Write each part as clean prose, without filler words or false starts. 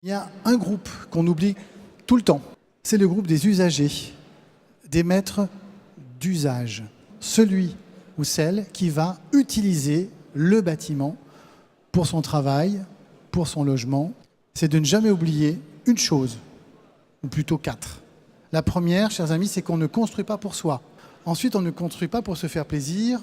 Il y a un groupe qu'on oublie tout le temps. C'est le groupe des usagers, des maîtres d'usage. Celui ou celle qui va utiliser le bâtiment pour son travail, pour son logement. C'est de ne jamais oublier une chose, ou plutôt 4. La première, chers amis, c'est qu'on ne construit pas pour soi. Ensuite, on ne construit pas pour se faire plaisir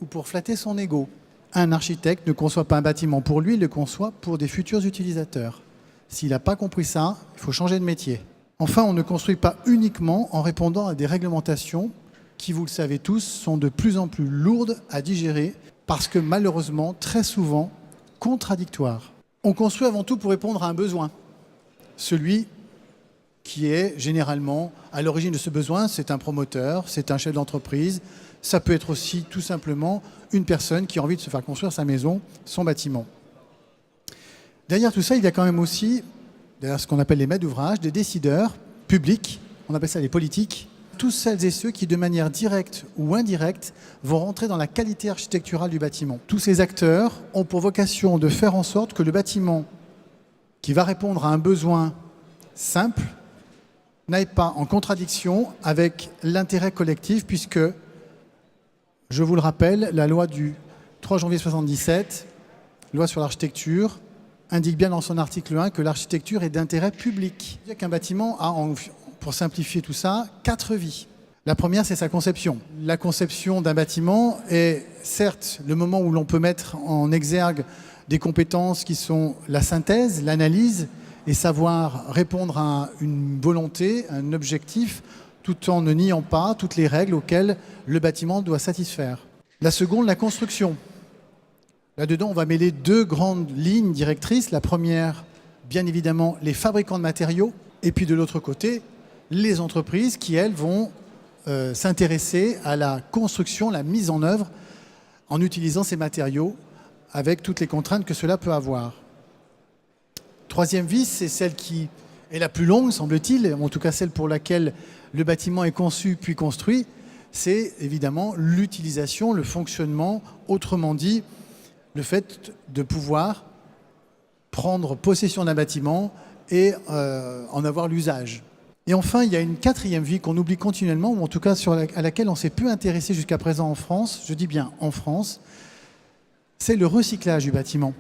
ou pour flatter son ego. Un architecte ne conçoit pas un bâtiment pour lui, il le conçoit pour des futurs utilisateurs. S'il n'a pas compris ça, il faut changer de métier. Enfin, on ne construit pas uniquement en répondant à des réglementations qui, vous le savez tous, sont de plus en plus lourdes à digérer parce que malheureusement, très souvent, contradictoires. On construit avant tout pour répondre à un besoin. Celui qui est généralement à l'origine de ce besoin, c'est un promoteur, c'est un chef d'entreprise, ça peut être aussi tout simplement une personne qui a envie de se faire construire sa maison, son bâtiment. Derrière tout ça, il y a quand même aussi, derrière ce qu'on appelle les maîtres d'ouvrage, des décideurs publics, on appelle ça les politiques, tous celles et ceux qui, de manière directe ou indirecte, vont rentrer dans la qualité architecturale du bâtiment. Tous ces acteurs ont pour vocation de faire en sorte que le bâtiment qui va répondre à un besoin simple n'aille pas en contradiction avec l'intérêt collectif, puisque, je vous le rappelle, la loi du 3 janvier 1977, loi sur l'architecture, indique bien dans son article 1 que l'architecture est d'intérêt public. Il y a qu'un bâtiment a, pour simplifier tout ça, 4 vies. La première, c'est sa conception. La conception d'un bâtiment est certes le moment où l'on peut mettre en exergue des compétences qui sont la synthèse, l'analyse, et savoir répondre à une volonté, à un objectif, tout en ne niant pas toutes les règles auxquelles le bâtiment doit satisfaire. La seconde, la construction. Là-dedans, on va mêler 2 grandes lignes directrices. La première, bien évidemment, les fabricants de matériaux. Et puis de l'autre côté, les entreprises qui, elles, vont s'intéresser à la construction, la mise en œuvre en utilisant ces matériaux avec toutes les contraintes que cela peut avoir. Troisième vis, c'est celle qui est la plus longue, semble-t-il, en tout cas celle pour laquelle le bâtiment est conçu puis construit, c'est évidemment l'utilisation, le fonctionnement, autrement dit, le fait de pouvoir prendre possession d'un bâtiment et en avoir l'usage. Et enfin, il y a une 4e vie qu'on oublie continuellement, ou en tout cas à laquelle on s'est peu intéressé jusqu'à présent en France, je dis bien en France, c'est le recyclage du bâtiment,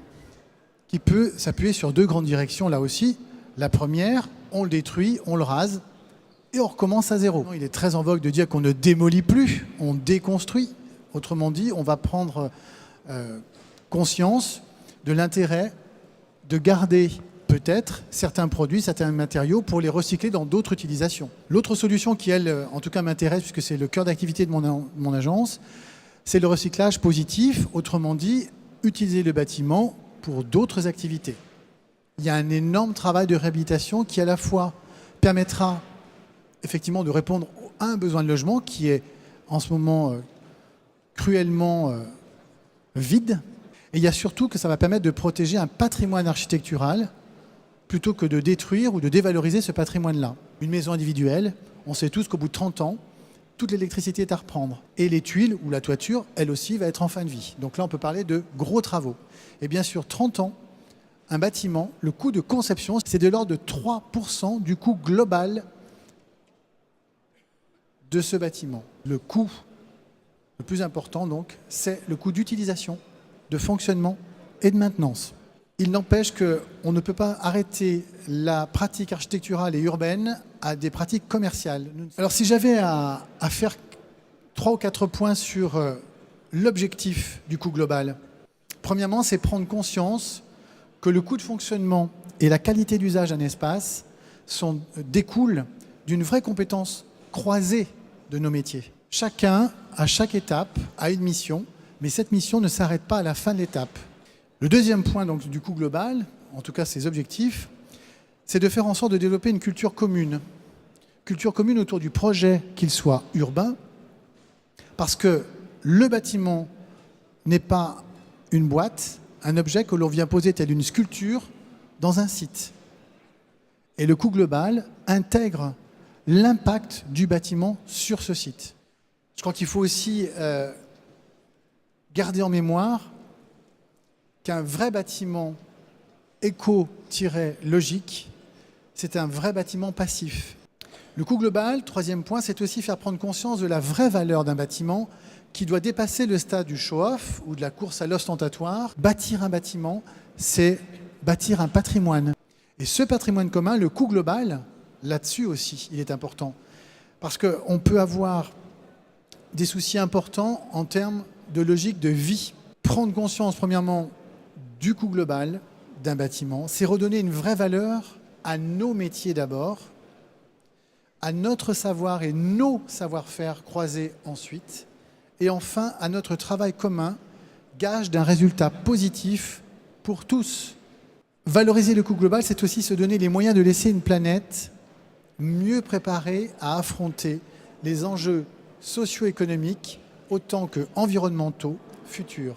qui peut s'appuyer sur 2 grandes directions là aussi. La première, on le détruit, on le rase et on recommence à zéro. Il est très en vogue de dire qu'on ne démolit plus, on déconstruit. Autrement dit, on va prendre conscience de l'intérêt de garder peut-être certains produits, certains matériaux pour les recycler dans d'autres utilisations. L'autre solution qui, elle, en tout cas m'intéresse, puisque c'est le cœur d'activité de mon agence, c'est le recyclage positif, autrement dit, utiliser le bâtiment pour d'autres activités. Il y a un énorme travail de réhabilitation qui à la fois permettra effectivement de répondre à un besoin de logement qui est en ce moment cruellement vide. Et il y a surtout que ça va permettre de protéger un patrimoine architectural plutôt que de détruire ou de dévaloriser ce patrimoine-là. Une maison individuelle, on sait tous qu'au bout de 30 ans, toute l'électricité est à reprendre. Et les tuiles ou la toiture, elle aussi, va être en fin de vie. Donc là, on peut parler de gros travaux. Et bien sûr, 30 ans, un bâtiment, le coût de conception, c'est de l'ordre de 3% du coût global de ce bâtiment. Le coût le plus important, donc, c'est le coût d'utilisation, de fonctionnement et de maintenance. Il n'empêche qu'on ne peut pas arrêter la pratique architecturale et urbaine à des pratiques commerciales. Alors si j'avais à faire 3 ou 4 points sur l'objectif du coût global, premièrement, c'est prendre conscience que le coût de fonctionnement et la qualité d'usage d'un espace découlent d'une vraie compétence croisée de nos métiers. Chacun, à chaque étape, a une mission, mais cette mission ne s'arrête pas à la fin de l'étape. Le deuxième point donc, du coût global, en tout cas ses objectifs, c'est de faire en sorte de développer une culture commune. Culture commune autour du projet, qu'il soit urbain, parce que le bâtiment n'est pas une boîte, un objet que l'on vient poser tel une sculpture dans un site. Et le coût global intègre l'impact du bâtiment sur ce site. Je crois qu'il faut aussi garder en mémoire qu'un vrai bâtiment éco-logique, c'est un vrai bâtiment passif. Le coût global, troisième point, c'est aussi faire prendre conscience de la vraie valeur d'un bâtiment qui doit dépasser le stade du show-off ou de la course à l'ostentatoire. Bâtir un bâtiment, c'est bâtir un patrimoine. Et ce patrimoine commun, le coût global, là-dessus aussi, il est important. Parce qu'on peut avoir des soucis importants en termes de logique de vie. Prendre conscience, premièrement, du coût global d'un bâtiment, c'est redonner une vraie valeur à nos métiers d'abord, à notre savoir et nos savoir-faire croisés ensuite, et enfin à notre travail commun, gage d'un résultat positif pour tous. Valoriser le coût global, c'est aussi se donner les moyens de laisser une planète mieux préparée à affronter les enjeux socio-économiques autant que environnementaux futurs.